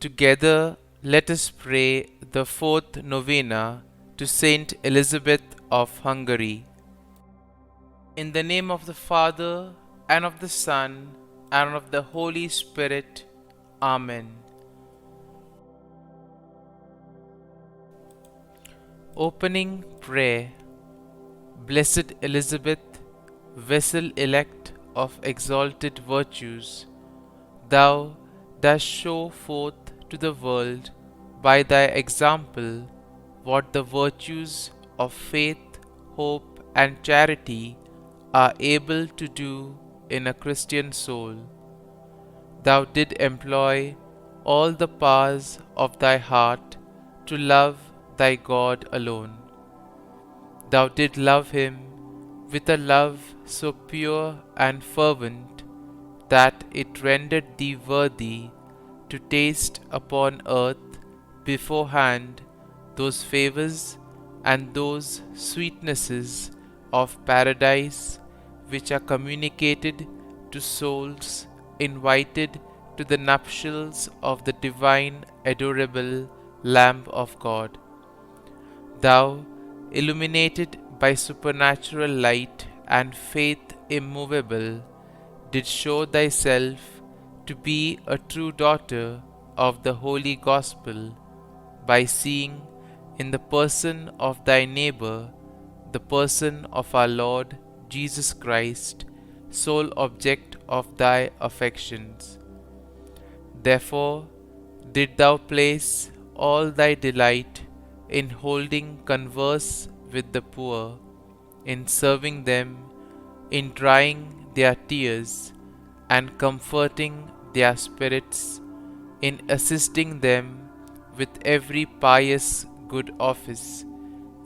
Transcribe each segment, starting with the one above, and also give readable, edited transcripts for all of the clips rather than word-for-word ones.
Together, let us pray the fourth novena to St Elizabeth of Hungary. In the name of the Father, and of the Son, and of the Holy Spirit. Amen. Opening Prayer. Blessed Elizabeth, vessel elect of exalted virtues, thou dost show forth to the world by thy example what the virtues of faith, hope, and charity are able to do in a Christian soul. Thou did employ all the powers of thy heart to love thy God alone. Thou did love him with a love so pure and fervent that it rendered thee worthy to taste upon earth beforehand those favours and those sweetnesses of paradise which are communicated to souls invited to the nuptials of the divine adorable Lamb of God. Thou, illuminated by supernatural light and faith immovable, did show thyself to be a true daughter of the Holy Gospel by seeing in the person of thy neighbour the person of our Lord Jesus Christ, sole object of thy affections. Therefore did thou place all thy delight in holding converse with the poor, in serving them, in drying their tears, and comforting their spirits, in assisting them with every pious good office,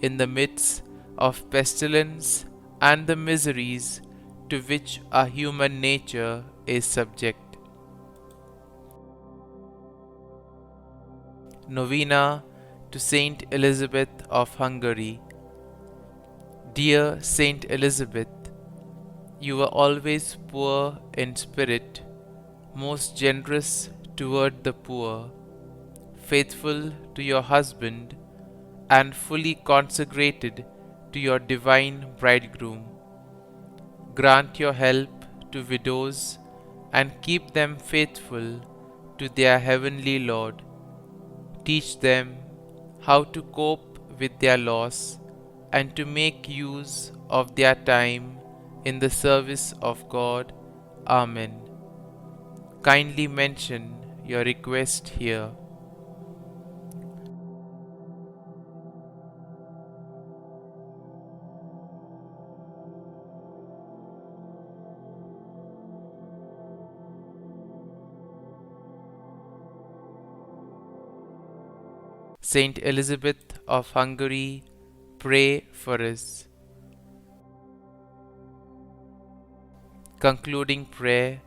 in the midst of pestilence and the miseries to which our human nature is subject. Novena to St Elizabeth of Hungary. Dear St Elizabeth, you were always poor in spirit, most generous toward the poor, faithful to your husband, and fully consecrated to your divine bridegroom. Grant your help to widows and keep them faithful to their heavenly Lord. Teach them how to cope with their loss and to make use of their time in the service of God. Amen. Kindly mention your request here. Saint Elizabeth of Hungary, pray for us. Concluding prayer.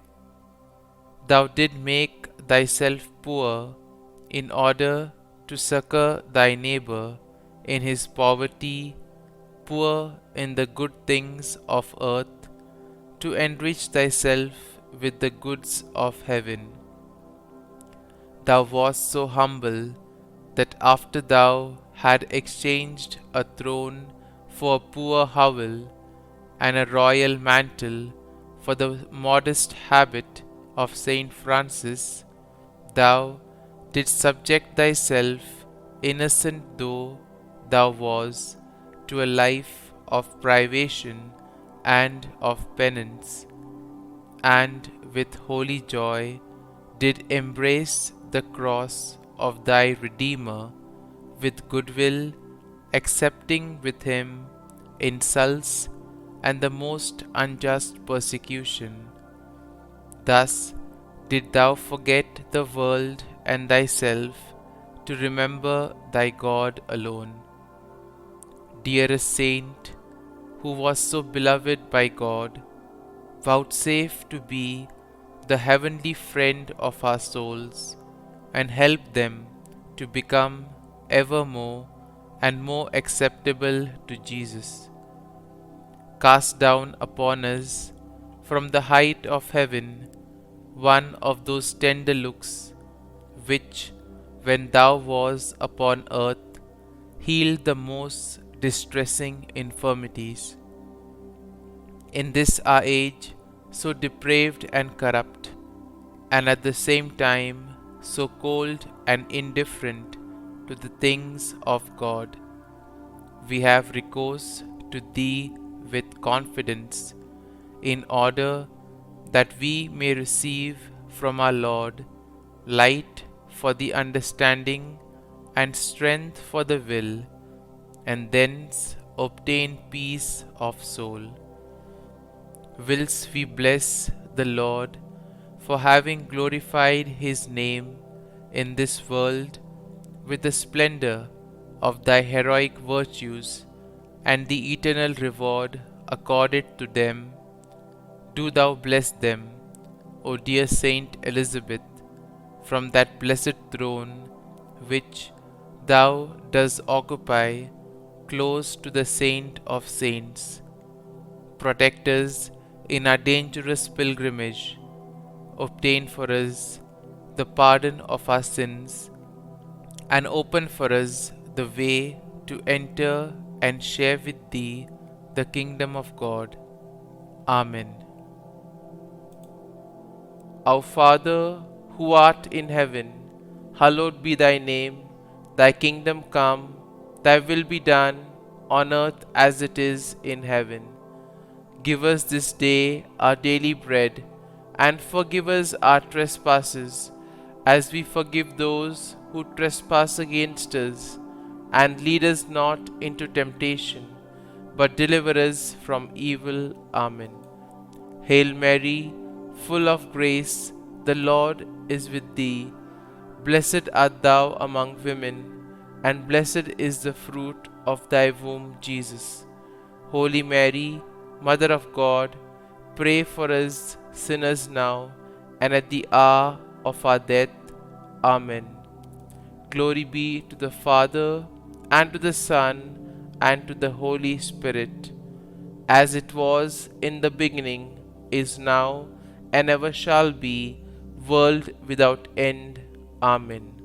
Thou did make thyself poor in order to succor thy neighbour in his poverty, poor in the good things of earth, to enrich thyself with the goods of heaven. Thou wast so humble that after thou had exchanged a throne for a poor hovel, and a royal mantle for the modest habit of Saint Francis, thou didst subject thyself, innocent though thou was, to a life of privation and of penance, and with holy joy did embrace the cross of thy Redeemer with goodwill, accepting with him insults and the most unjust persecution. Thus did thou forget the world and thyself to remember thy God alone. Dearest Saint, who was so beloved by God, vouchsafe to be the heavenly friend of our souls, and help them to become ever more and more acceptable to Jesus. Cast down upon us from the height of heaven one of those tender looks which, when thou was upon earth, healed the most distressing infirmities. In this our age, so depraved and corrupt, and at the same time so cold and indifferent to the things of God, we have recourse to Thee with confidence, in order that we may receive from our Lord light for the understanding and strength for the will, and thence obtain peace of soul. Whilst we bless the Lord for having glorified His name in this world with the splendor of Thy heroic virtues and the eternal reward accorded to them, do Thou bless them, O dear Saint Elizabeth, from that blessed throne which Thou dost occupy close to the Saint of Saints. Protect us in our dangerous pilgrimage, obtain for us the pardon of our sins, and open for us the way to enter and share with Thee the kingdom of God. Amen. Our Father, who art in heaven, hallowed be Thy name. Thy kingdom come, Thy will be done, on earth as it is in heaven. Give us this day our daily bread, and forgive us our trespasses, as we forgive those who trespass against us. And lead us not into temptation, but deliver us from evil. Amen. Hail Mary, full of grace, the Lord is with thee. Blessed art thou among women, and blessed is the fruit of thy womb, Jesus. Holy Mary, Mother of God, pray for us sinners now and at the hour of our death. Amen. Glory be to the Father, and to the Son, and to the Holy Spirit, as it was in the beginning, is now, and ever shall be, world without end. Amen.